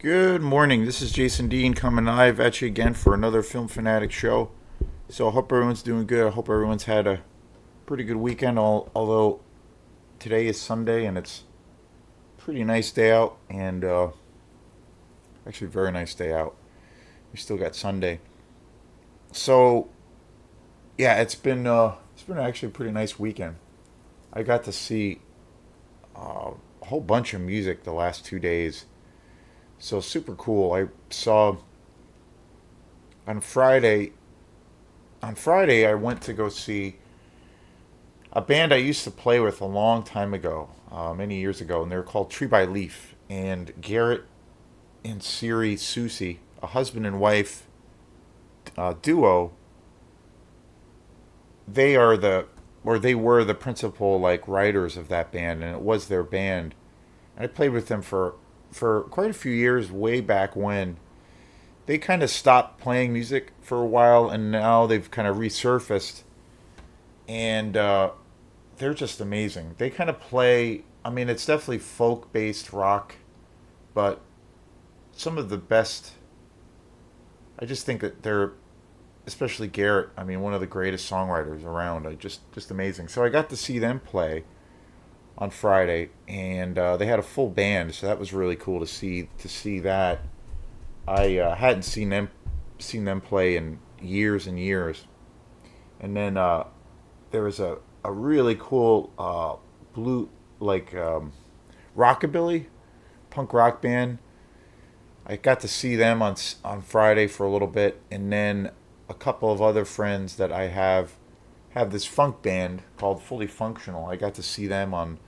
Good morning. This is Jason Dean coming live at you again for another Film Fanatic show. So I hope everyone's doing good. I hope everyone's had a pretty good weekend. Although today is Sunday and it's a pretty nice day out, and actually a very nice day out. We still got Sunday. So yeah, it's been actually a pretty nice weekend. I got to see a whole bunch of music the last 2 days. So super cool. I saw on Friday on Friday, I went to go see a band I used to play with a long time ago, many years ago, and they were called Tree by Leaf. And Garrett and Siri Susi, a husband and wife duo, they are they were the principal like writers of that band, and it was their band. And I played with them for quite a few years, way back when. They kind of stopped playing music for a while, and now they've kind of resurfaced, and they're just amazing. They kind of play. I mean, it's definitely folk based rock, but some of the best. I just think that they're, especially Garrett. I mean, one of the greatest songwriters around. Just amazing. So I got to see them play on Friday, and they had a full band, so that was really cool to see that. I hadn't seen them play in years and years, and then there was a really cool blue like rockabilly punk rock band. I got to see them on Friday for a little bit, and then a couple of other friends that I have this funk band called Fully Functional. I got to see them on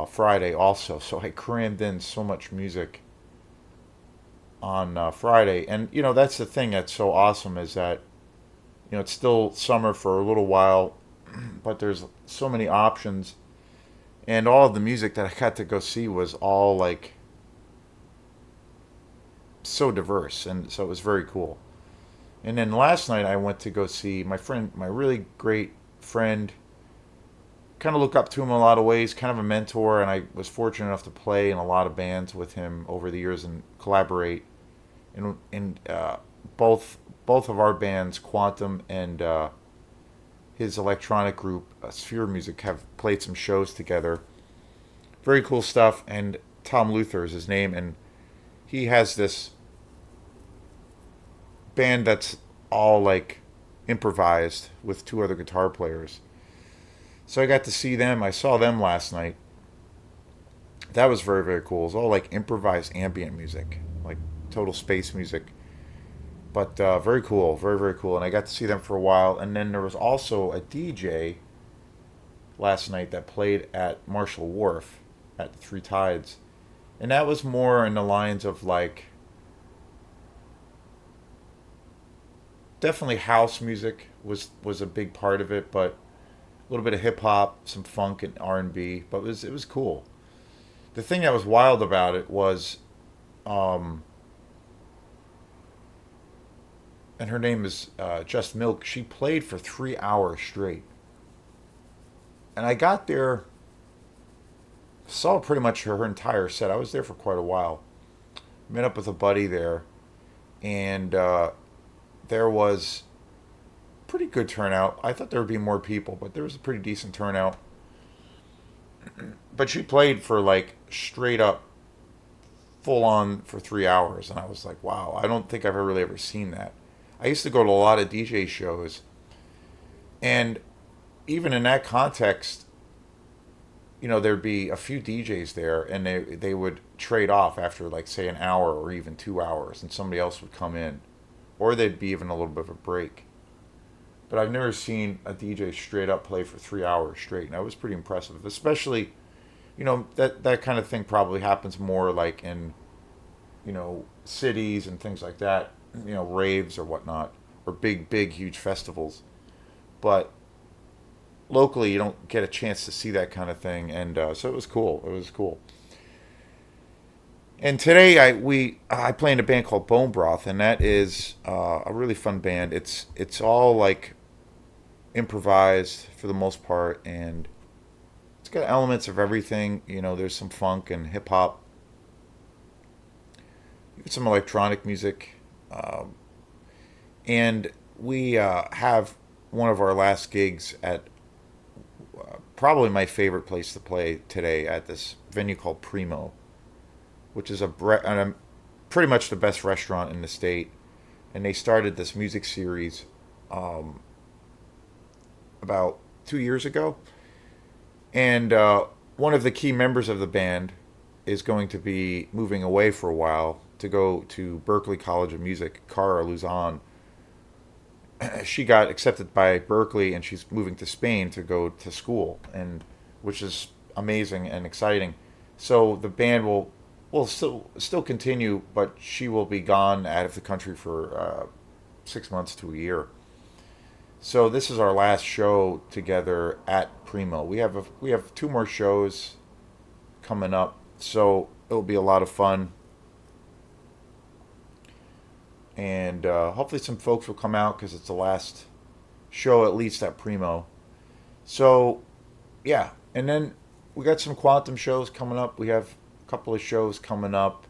Friday also, so I crammed in so much music on Friday. And that's the thing that's so awesome is that it's still summer for a little while, but there's so many options, and all of the music that I got to go see was all like so diverse, and so it was very cool. And then last night I went to go see my friend, my really great friend. Kind of look up to him in a lot of ways, kind of a mentor, and I was fortunate enough to play in a lot of bands with him over the years and collaborate in both of our bands, Quantum and his electronic group, Sphere Music, have played some shows together. Very cool stuff. And Tom Luther is his name, and he has this band that's all like improvised with two other guitar players. So I got to see them. I saw them last night. That was very, very cool. It was all like improvised ambient music, like total space music. But very cool, very, very cool. And I got to see them for a while. And then there was also a DJ last night that played at Marshall Wharf at the Three Tides. And that was more in the lines of like definitely house music was a big part of it, but a little bit of hip hop, some funk and R&B, but it was cool. The thing that was wild about it was, um, and her name is Just Milk. She played for 3 hours straight, and I got there, saw pretty much her entire set. I was there for quite a while. Met up with a buddy there, and there was pretty good turnout. I thought there would be more people, but there was a pretty decent turnout. But she played for like straight up full on for 3 hours, and I was like, wow, I don't think I've ever really ever seen that. I used to go to a lot of DJ shows, and even in that context, there'd be a few DJs there, and they would trade off after like say an hour or even 2 hours, and somebody else would come in, or they'd be even a little bit of a break. But I've never seen a DJ straight up play for 3 hours straight, and that was pretty impressive. Especially, that kind of thing probably happens more like in cities and things like that, raves or whatnot, or big huge festivals. But locally, you don't get a chance to see that kind of thing, and so it was cool. It was cool. And today I play in a band called Bone Broth, and that is a really fun band. It's all like improvised for the most part, and it's got elements of everything. There's some funk and hip hop, some electronic music, um, and we have one of our last gigs at probably my favorite place to play today at this venue called Primo, which is pretty much the best restaurant in the state. And they started this music series um, about 2 years ago. And one of the key members of the band is going to be moving away for a while to go to Berklee College of Music. Cara Luzon, she got accepted by Berkeley, and she's moving to Spain to go to school, and which is amazing and exciting. So the band will still continue, but she will be gone out of the country for 6 months to a year. So this is our last show together at Primo. We have two more shows coming up, so it'll be a lot of fun, and hopefully some folks will come out because it's the last show at least at Primo. So yeah, and then we got some Quantum shows coming up. We have a couple of shows coming up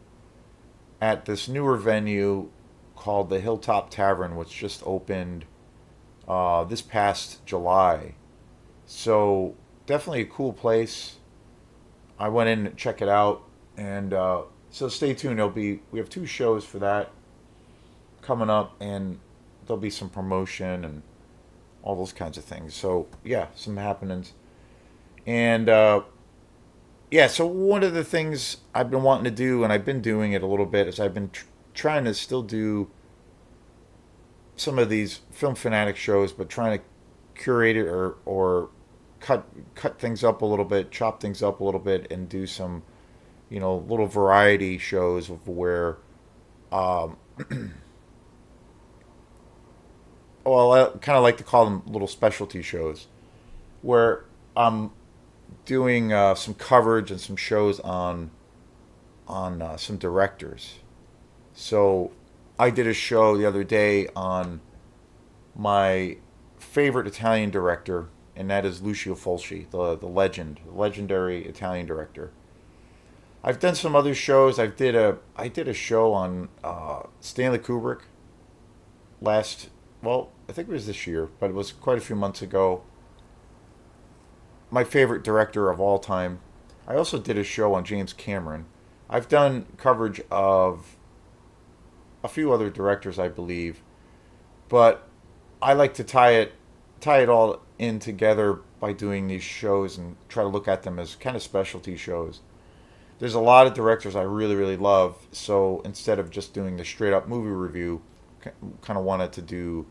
at this newer venue called the Hilltop Tavern, which just opened this past July. So definitely a cool place. I went in to check it out, and so stay tuned. We have two shows for that coming up, and there'll be some promotion and all those kinds of things. So yeah, some happenings, and yeah. So one of the things I've been wanting to do, and I've been doing it a little bit, is I've been trying to still do some of these film fanatic shows, but trying to curate it or cut things up a little bit, chop things up a little bit, and do some little variety shows of where um, well, I kind of like to call them little specialty shows where I'm doing some coverage and some shows on some directors. So I did a show the other day on my favorite Italian director, and that is Lucio Fulci, the legendary Italian director. I've done some other shows. I did a show on Stanley Kubrick last, well, I think it was this year, but it was quite a few months ago. My favorite director of all time. I also did a show on James Cameron. I've done coverage of a few other directors, I believe, but I like to tie it all in together by doing these shows and try to look at them as kind of specialty shows. There's a lot of directors I really really love, so instead of just doing the straight up movie review, kind of wanted to do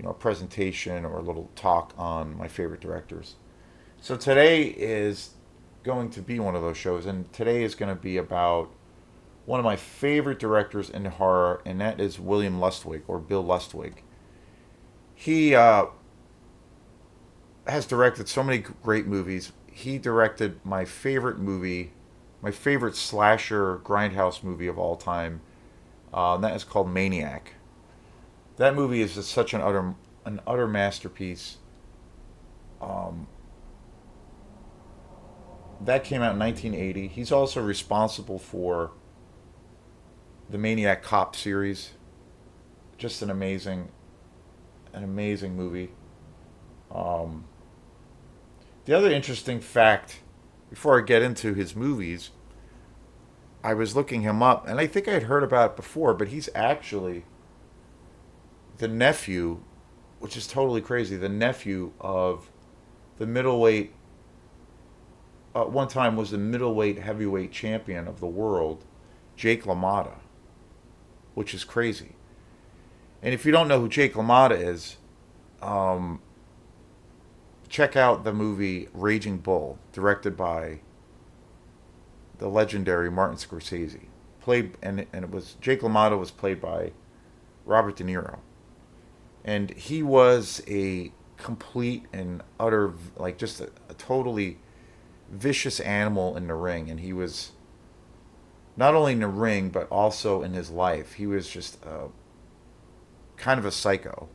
a presentation or a little talk on my favorite directors. So today is going to be one of those shows, and today is going to be about one of my favorite directors in horror, and that is William Lustwig, or Bill Lustwig. He has directed so many great movies. He directed my favorite movie, my favorite slasher grindhouse movie of all time. And that is called Maniac. That movie is just such an utter masterpiece. Um, that came out in 1980. He's also responsible for the Maniac Cop series. Just an amazing movie. Um, the other interesting fact, before I get into his movies, I was looking him up, and I think I'd heard about it before, but he's actually the nephew, which is totally crazy, the nephew of the middleweight, one time was the middleweight heavyweight champion of the world, Jake LaMotta, which is crazy. And if you don't know who Jake LaMotta is, um, check out the movie Raging Bull, directed by the legendary Martin Scorsese. And it was Jake LaMotta was played by Robert De Niro, and he was a complete and utter, like, just a totally vicious animal in the ring, and he was not only in the ring but also in his life. He was just kind of a psycho.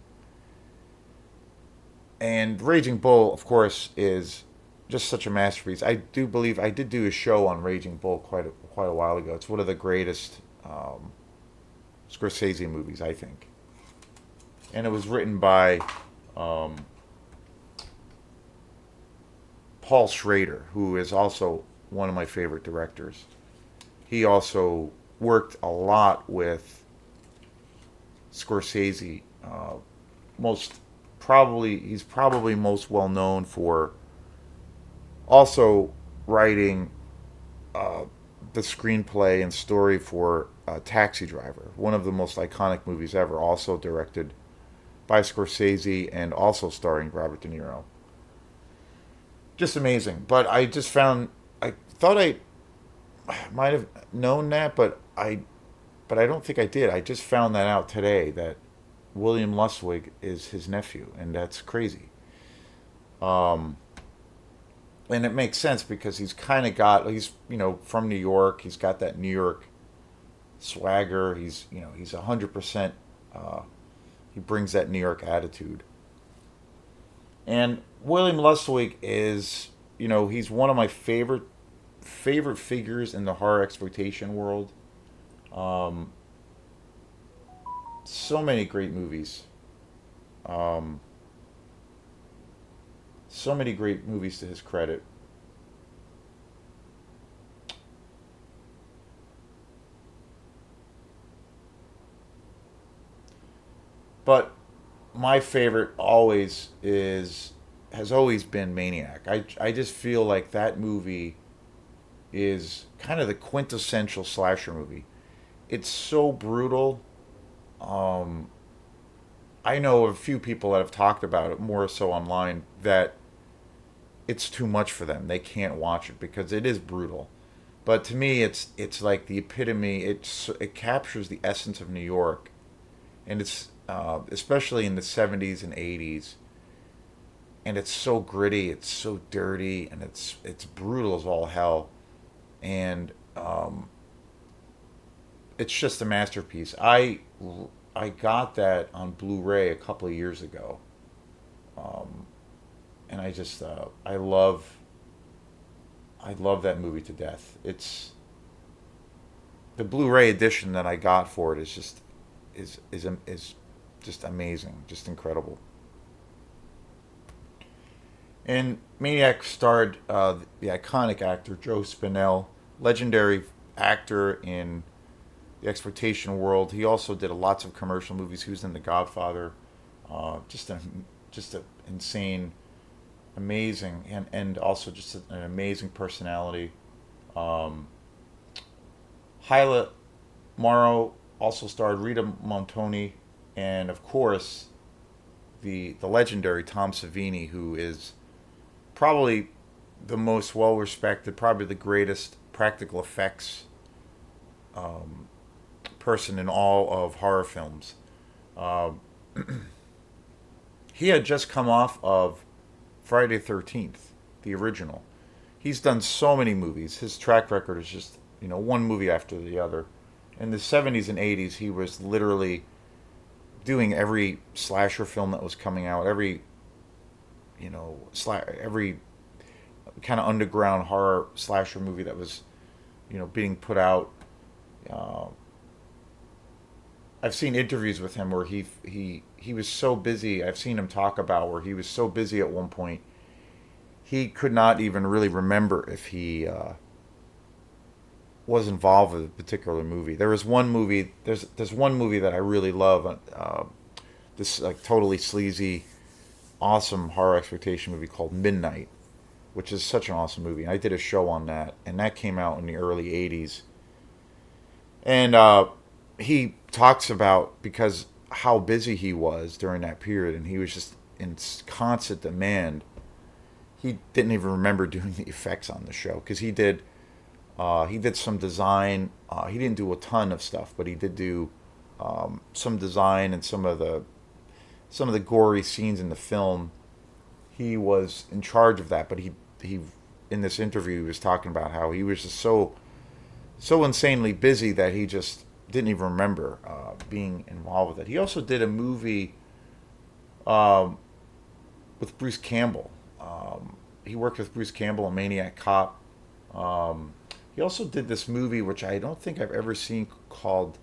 And Raging Bull, of course, is just such a masterpiece. I did do a show on Raging Bull quite a while ago. It's one of the greatest. Scorsese movies, I think. And it was written by um, Paul Schrader, who is also one of my favorite directors. He also worked a lot with Scorsese. Most probably, he's probably most well known for also writing uh, the screenplay and story for Taxi Driver, one of the most iconic movies ever, also directed by Scorsese and also starring Robert De Niro. Just amazing. But I just found, I thought I might have known that, but I don't think I did. I just found that out today that William Lustwig is his nephew, and that's crazy. Um, and it makes sense because he's from New York. He's got that New York swagger. He's 100%. Uh, he brings that New York attitude. And William Lustwig is, he's one of my favorite figures in the horror exploitation world. Um, so many great movies. Um, so many great movies to his credit. But my favorite always is has always been Maniac. I just feel like that movie is kind of the quintessential slasher movie. It's so brutal. Um, I know a few people that have talked about it more so online that it's too much for them. They can't watch it because it is brutal. But to me, it's like the epitome. It captures the essence of New York, and it's especially in the '70s and '80s. And it's so gritty, it's so dirty, and it's brutal as all hell. And it's just a masterpiece. I got that on Blu-ray a couple of years ago, um, and I love that movie to death. It's the Blu-ray edition that I got for it is just amazing, just incredible. And Maniac starred the iconic actor Joe Spinell, legendary actor in the exploitation world. He also did lots of commercial movies. He was in The Godfather. Just a insane, amazing, and also just an amazing personality. Um, Hyla Morrow also starred Rita Montoni, and of course the legendary Tom Savini, who is probably the most well respected, probably the greatest practical effects um, person in all of horror films. Um, he had just come off of Friday the 13th, the original. He's done so many movies. His track record is just, one movie after the other. In the 70s and 80s, he was literally doing every slasher film that was coming out, every kind of underground horror slasher movie that was, being put out. Uh, I've seen interviews with him where he was so busy. I've seen him talk about where he was so busy at one point he could not even really remember if he was involved with a particular movie. There was one movie. There's one movie that I really love. This like totally sleazy, awesome horror exploitation movie called Midnight, which is such an awesome movie. And I did a show on that, and that came out in the early '80s. And he talks about because how busy he was during that period, and he was just in constant demand. He didn't even remember doing the effects on the show because he did some design. He didn't do a ton of stuff, but he did do some design and some of the gory scenes in the film. He was in charge of that, but he in this interview he was talking about how he was just so insanely busy that he just didn't even remember being involved with it. He also did a movie um, with Bruce Campbell. He worked with Bruce Campbell, a Maniac Cop. Um, he also did this movie, which I don't think I've ever seen, called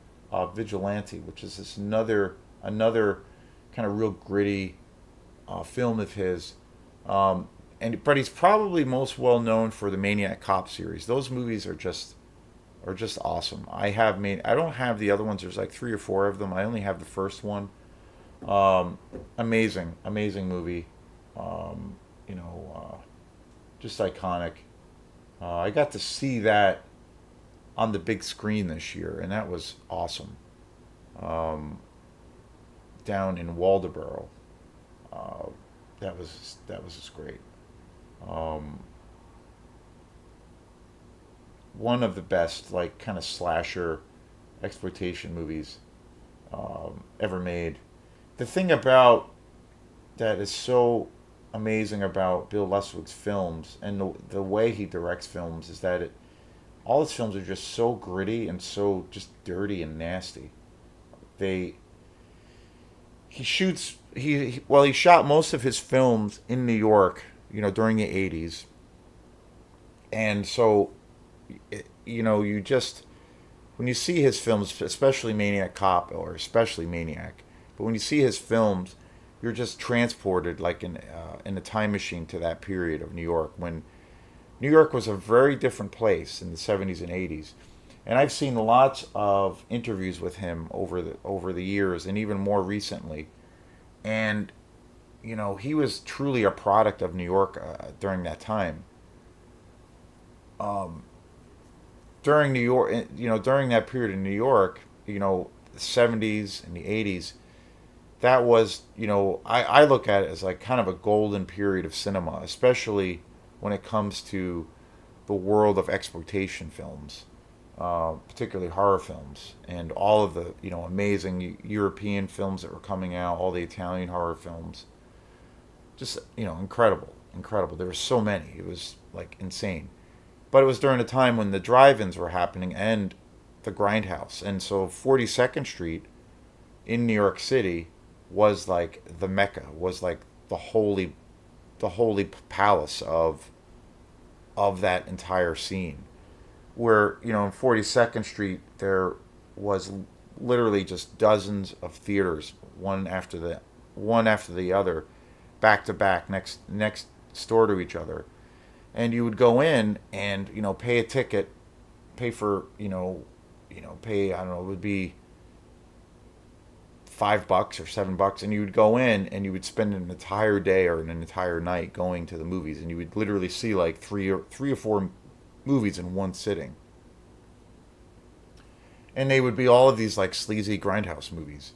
Vigilante, which is this another kind of real gritty film of his. But he's probably most well known for the Maniac Cop series. Those movies are just awesome. I don't have the other ones. There's like three or four of them. I only have the first one. Amazing movie. Um, you know, just iconic. I got to see that on the big screen this year, and that was awesome. Um, Down in Waldoboro, uh, that was just great. Um, One of the best, like, kind of slasher exploitation movies ever made. The thing about that is so amazing about Bill Luswig's films and the way he directs films is that all his films are just so gritty and so just dirty and nasty. They he shoots he shot most of his films in New York, during the 80s. And so you just when you see his films, especially Maniac Cop or especially Maniac, but when you see his films, you're just transported like in a time machine to that period of New York when New York was a very different place in the 70s and 80s. And I've seen lots of interviews with him over the years and even more recently. And he was truly a product of New York during that time. Um, During New York, during that period in New York, the 70s and the 80s, that was, I look at it as like kind of a golden period of cinema, especially when it comes to the world of exploitation films, particularly horror films, and all of the, amazing European films that were coming out, all the Italian horror films. Just, incredible, incredible. There were so many. It was like insane. But it was during a time when the drive-ins were happening and the grindhouse. And so 42nd Street in New York City was like the mecca, was like the holy the holy palace of that entire scene. Where, in 42nd Street there was literally just dozens of theaters, one after the other, back to back, next door to each other. And you would go in and pay a ticket, pay for pay, I don't know, it would be $5 or $7, and you would go in and you would spend an entire day or an entire night going to the movies, and you would literally see like three or four movies in one sitting, and they would be all of these like sleazy grindhouse movies.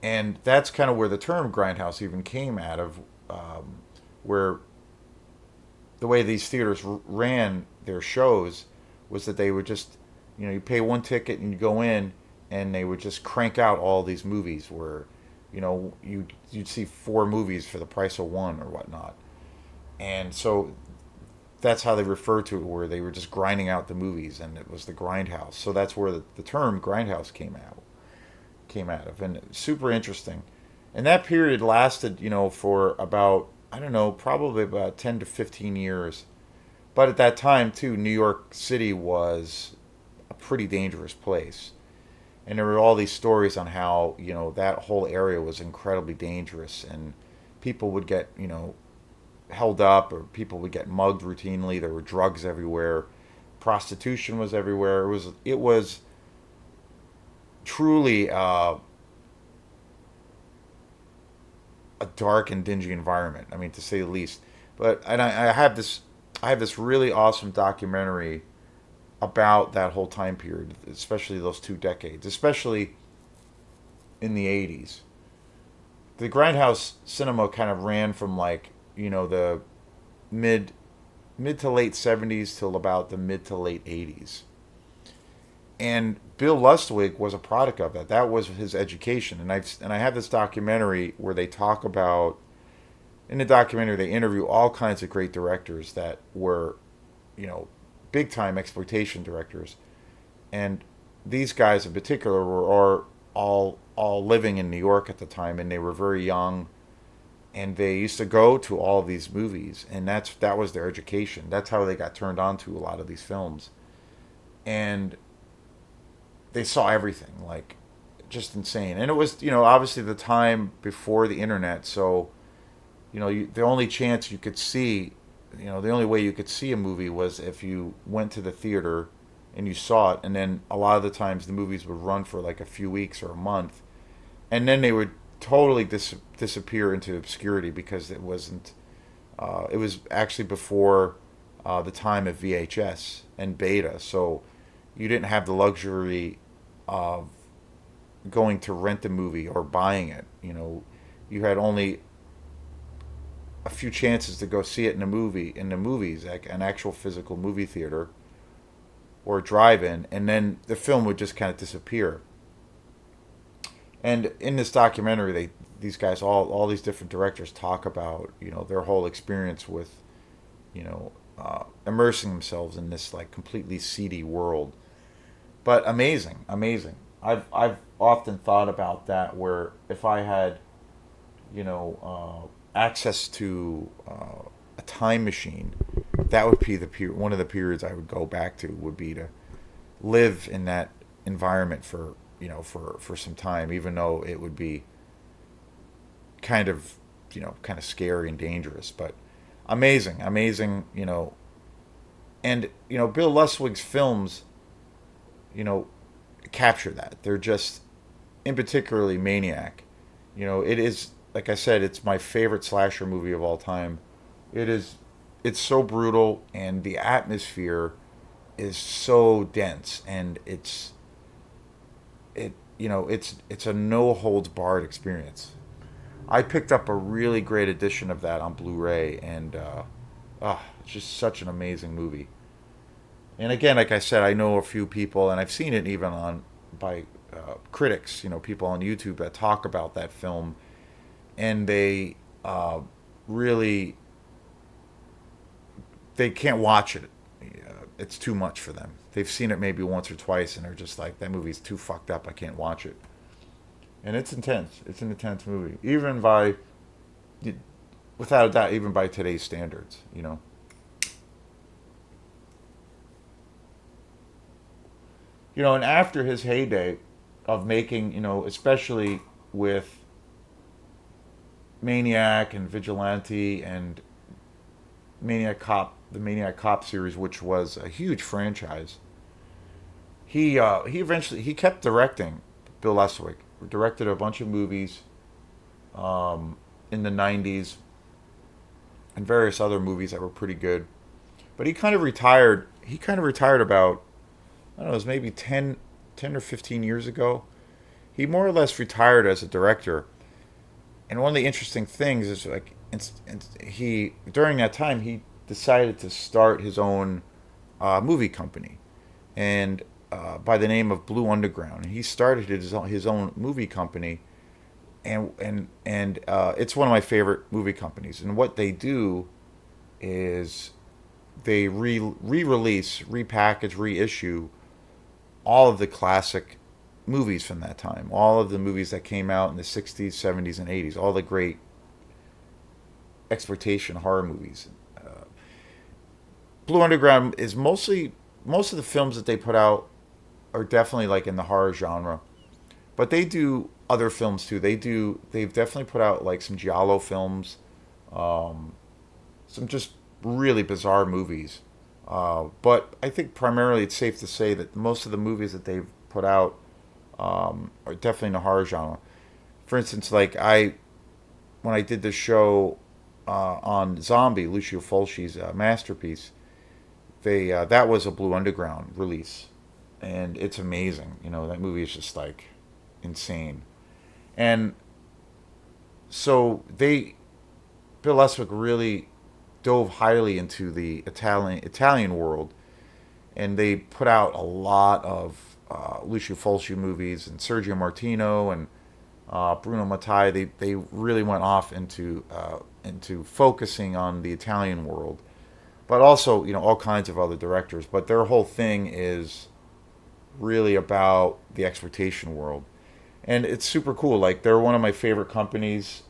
And that's kind of where the term grindhouse even came out of, where the way these theaters ran their shows was that they would just, you pay one ticket and you go in, and they would just crank out all these movies where, you'd see four movies for the price of one or whatnot. And so that's how they referred to it, where they were just grinding out the movies, and it was the grindhouse. So that's where the term grindhouse came out of, and super interesting. And that period lasted, for about, I don't know, probably about 10 to 15 years. But at that time, too, New York City was a pretty dangerous place. And there were all these stories on how, that whole area was incredibly dangerous, and people would get, held up, or people would get mugged routinely. There were drugs everywhere. Prostitution was everywhere. It was truly a dark and dingy environment. I mean, to say the least. But I have this really awesome documentary about that whole time period, especially those 2 decades, especially in the 80s. The grindhouse cinema kind of ran from like, the mid mid to late 70s till about the mid to late 80s. And Bill Lustwig was a product of that. That was his education. And I have this documentary where they talk about, in the documentary they interview all kinds of great directors that were, big time exploitation directors. And these guys in particular were all living in New York at the time, and they were very young, and they used to go to all of these movies, and that was their education. That's how they got turned on to a lot of these films. And they saw everything, like just insane. And it was, obviously the time before the internet, so the only chance you could see, the only way you could see a movie was if you went to the theater and you saw it, and then a lot of the times the movies would run for like a few weeks or a month, and then they would totally disappear into obscurity because it wasn't. It was actually before the time of VHS and Beta, so you didn't have the luxury of going to rent a movie or buying it. You had only a few chances to go see it in the movies, like an actual physical movie theater or drive-in, and then the film would just kind of disappear. And in this documentary, these guys, all these different directors, talk about their whole experience with immersing themselves in this like completely seedy world. But amazing, amazing. I've often thought about that, where if I had access to a time machine, that would be one of the periods I would go back to, would be to live in that environment for for some time, even though it would be kind of kind of scary and dangerous, but amazing, amazing. And Bill Luswig's films you know capture that. They're just, in particularly Maniac. It is, like I said, it's my favorite slasher movie of all time. It is. It's so brutal, and the atmosphere is so dense, and it's a no holds barred experience. I picked up a really great edition of that on Blu-ray, and it's just such an amazing movie. And again, like I said, I know a few people, and I've seen it even on by critics, people on YouTube that talk about that film, and they really they can't watch it. It's too much for them. They've seen it maybe once or twice, and they're just like, that movie's too fucked up. I can't watch it. And it's intense. It's an intense movie, even by, without a doubt, even by today's standards. And after his heyday of making, especially with Maniac and Vigilante and the Maniac Cop series, which was a huge franchise. He eventually he kept directing. Bill Lustwig directed a bunch of movies in the '90s and various other movies that were pretty good. But he kind of retired. He kind of retired about, I don't know, it was maybe 10 or 15 years ago. He more or less retired as a director. And one of the interesting things is, like, he during that time he decided to start his own movie company, and by the name of Blue Underground. And he started his own movie company, and it's one of my favorite movie companies. And what they do is they re-release, repackage, reissue all of the classic movies from that time, all of the movies that came out in the '60s, '70s, and '80s, all the great exploitation horror movies. Blue Underground is most of the films that they put out are definitely like in the horror genre, but they do other films too. They've definitely put out like some giallo films, some just really bizarre movies. But I think primarily it's safe to say that most of the movies that they've put out are definitely in the horror genre. For instance, like when I did this show on Zombie, Lucio Fulci's masterpiece, that was a Blue Underground release, and it's amazing. That movie is just like insane, and so Bill Luswig really dove highly into the Italian world, and they put out a lot of Lucio Fulci movies, and Sergio Martino and Bruno Mattei. They really went off into focusing on the Italian world, but also all kinds of other directors. But their whole thing is really about the exploitation world, and it's super cool. Like, they're one of my favorite companies,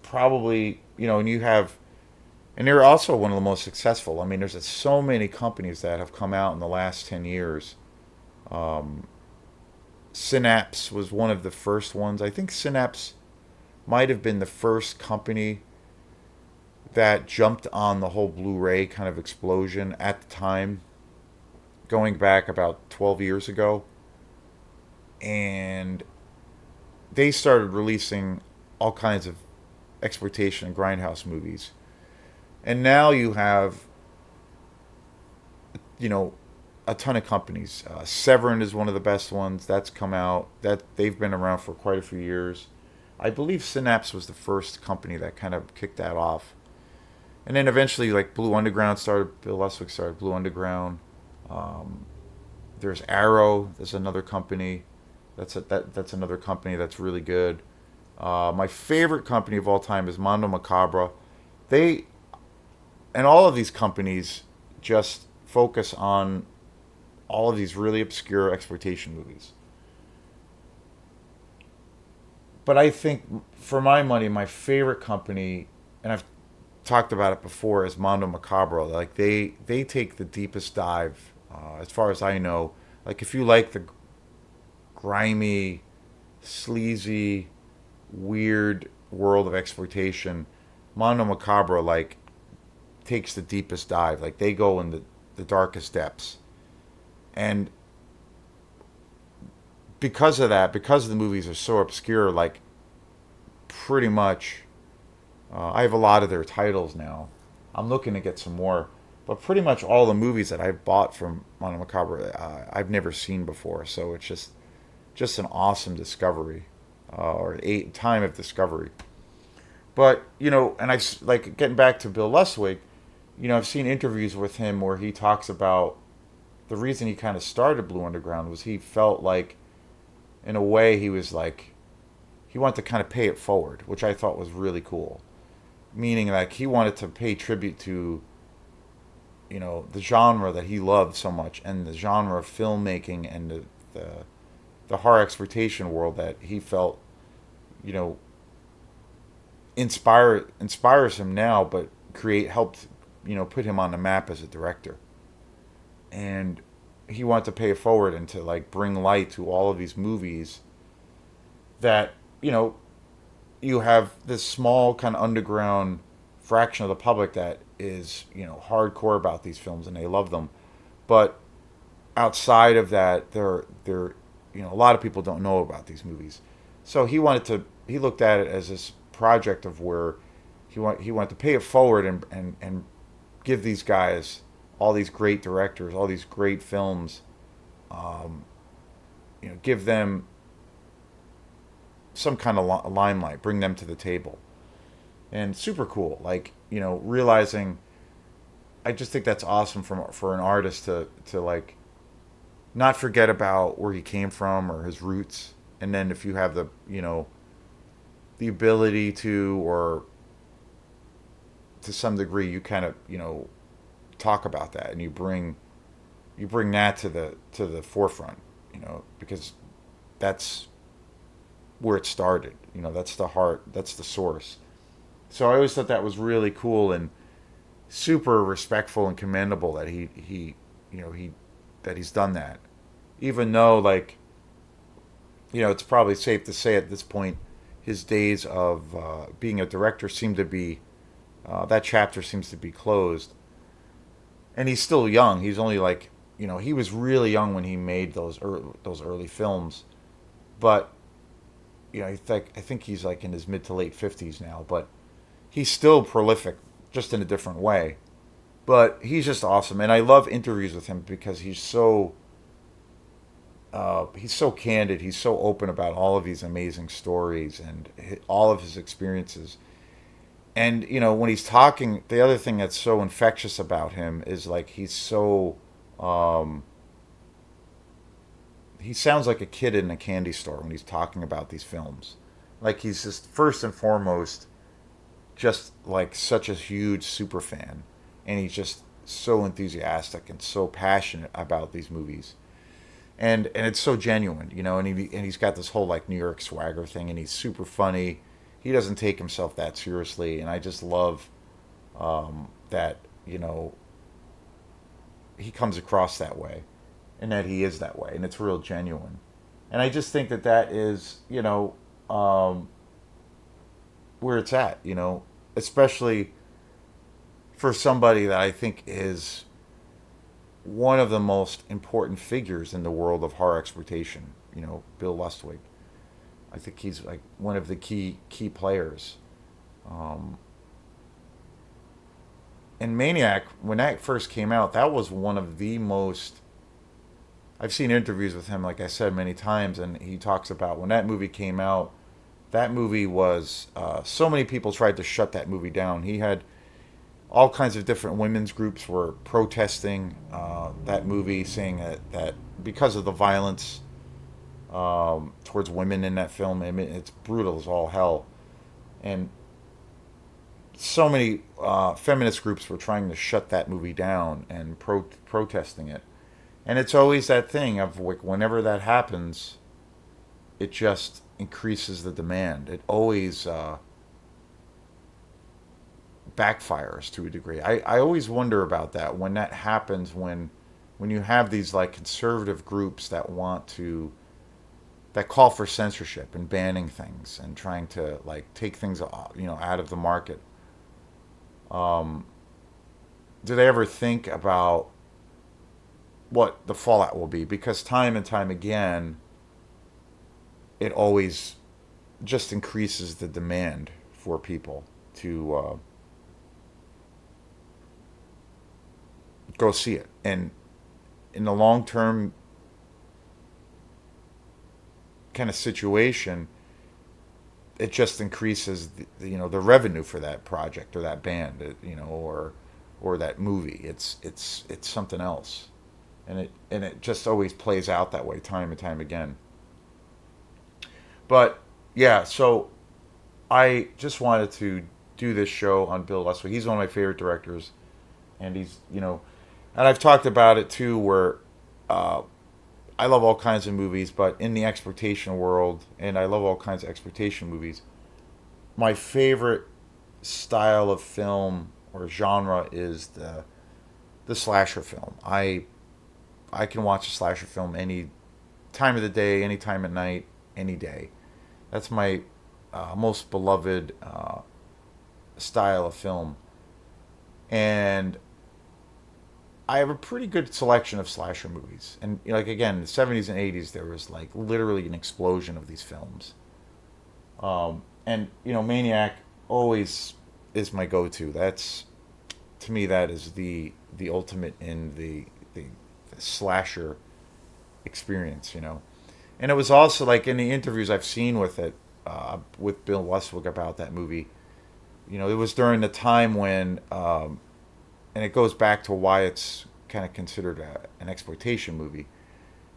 probably. And they're also one of the most successful. I mean, there's so many companies that have come out in the last 10 years Synapse was one of the first ones. I think Synapse might have been the first company that jumped on the whole Blu-ray kind of explosion at the time, going back about 12 years ago. And they started releasing all kinds of exploitation and grindhouse movies. And now you have, you know, a ton of companies. Severin is one of the best ones that's come out. That they've been around for quite a few years. I believe Synapse was the first company that kind of kicked that off. And then eventually, like Blue Underground started. Bill Lustwig started Blue Underground. Um, there's Arrow. There's another company. That's another company that's really good. My favorite company of all time is Mondo Macabra. They and all of these companies just focus on all of these really obscure exploitation movies. But I think, for my money, my favorite company, and I've talked about it before, is Mondo Macabro. Like they take the deepest dive, as far as I know. Like if you like the grimy, sleazy, weird world of exploitation, Mondo Macabro like takes the deepest dive. Like they go in the darkest depths, and because of that, because the movies are so obscure, like pretty much, I have a lot of their titles now. I'm looking to get some more, but pretty much all the movies that I've bought from Mono Macabre, I've never seen before. So it's just an awesome discovery, or a time of discovery. But and I like getting back to Bill Luswig. I've seen interviews with him where he talks about the reason he kind of started Blue Underground was he felt like, in a way, he was like he wanted to kind of pay it forward, which I thought was really cool. Meaning, like he wanted to pay tribute to the genre that he loved so much, and the genre of filmmaking, and the the horror exploitation world that he felt you know inspires him now, but create helped put him on the map as a director. And he wanted to pay it forward and to like bring light to all of these movies that you have this small kind of underground fraction of the public that is hardcore about these films and they love them, but outside of that, they're a lot of people don't know about these movies. So he looked at it as this project of where he wanted to pay it forward and give these guys, all these great directors, all these great films, um, give them some kind of limelight, bring them to the table, and super cool. Like realizing, I just think that's awesome for an artist to like not forget about where he came from or his roots, and then if you have the ability to, or to some degree, you kind of talk about that, and you bring that to the forefront, because that's where it started. That's the heart, that's the source. So I always thought that was really cool and super respectful and commendable that he that he's done that. Even though, like, it's probably safe to say at this point his days of being a director seem to be that chapter seems to be closed. And he's still young. He's only like he was really young when he made those early films, but I think he's like in his mid to late 50s now, but he's still prolific, just in a different way. But he's just awesome, and I love interviews with him because he's so candid. He's so open about all of these amazing stories and all of his experiences. And when he's talking, the other thing that's so infectious about him is like um, he sounds like a kid in a candy store when he's talking about these films. Like he's just first and foremost just like such a huge super fan, and he's just so enthusiastic and so passionate about these movies, and it's so genuine, and he's got this whole like New York swagger thing, and he's super funny. He doesn't take himself that seriously, and I just love that he comes across that way. and that he is that way, and it's real genuine. And I just think that that is, um, where it's at, especially for somebody that I think is one of the most important figures in the world of horror exploitation. Bill Lustwig. I think he's like one of the key players. Um, and Maniac, when that first came out, that was one of the most. I've seen interviews with him, like I said many times, and he talks about when that movie came out. That movie was so many people tried to shut that movie down. He had all kinds of different women's groups were protesting that movie, saying that because of the violence towards women in that film, I mean, it's brutal as all hell. And so many feminist groups were trying to shut that movie down and protesting it. And it's always that thing of like whenever that happens, it just increases the demand. It always backfires to a degree. I always wonder about that when that happens when you have these like conservative groups that call for censorship and banning things and trying to like take things out of the market. Um, do they ever think about what the fallout will be? Because time and time again, it always just increases the demand for people to go see it. And in the long term kind of situation, it just increases the revenue for that project or that band, or that movie. It's something else, and it just always plays out that way time and time again. But yeah, so I just wanted to do this show on Bill Lustwig. He's one of my favorite directors, and and I've talked about it too, where uh, I love all kinds of movies, but in the exploitation world, and I love all kinds of exploitation movies. My favorite style of film or genre is the slasher film. I can watch a slasher film any time of the day, any time at night, any day. That's my most beloved style of film, and I have a pretty good selection of slasher movies. And like again, in the '70s and '80s, there was like literally an explosion of these films. And Maniac always is my go-to. That's to me that is the ultimate in the slasher experience. And it was also like in the interviews I've seen with Bill Lustwig about that movie. It was during the time when, and it goes back to why it's kind of considered an exploitation movie.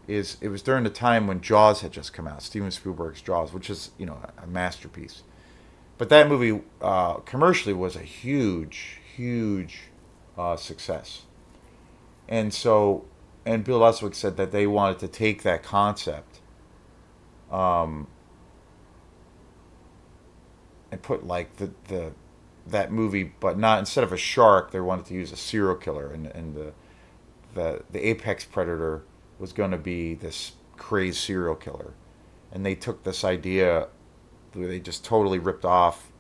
Is it was during the time when Jaws had just come out, Steven Spielberg's Jaws, which is a masterpiece. But that movie commercially was a huge success, and Bill Lustwig said that they wanted to take that concept um, and put like the that movie, but not instead of a shark, they wanted to use a serial killer, and the apex predator was going to be this crazed serial killer, and they took this idea, they just totally ripped off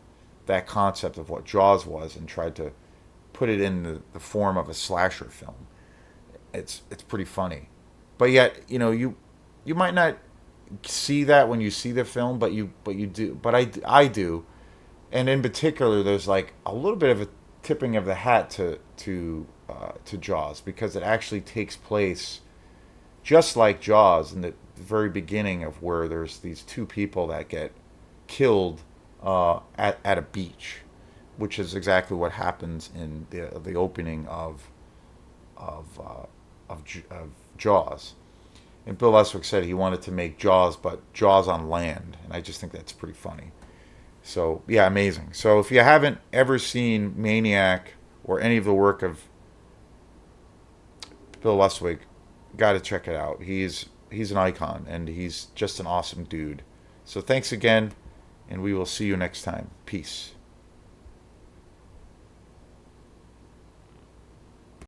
that concept of what Jaws was and tried to put it in the form of a slasher film. It's pretty funny, but yet you might not see that when you see the film, but you do, but I do. And in particular, there's like a little bit of a tipping of the hat to Jaws, because it actually takes place just like Jaws in the very beginning, of where there's these two people that get killed at a beach, which is exactly what happens in the opening of of Jaws. And Bill Lustwig said he wanted to make Jaws, but Jaws on land, and I just think that's pretty funny. So yeah, amazing. So if you haven't ever seen Maniac or any of the work of Bill Lustwig, got to check it out. He's an icon, and he's just an awesome dude. So thanks again, and we will see you next time. Peace.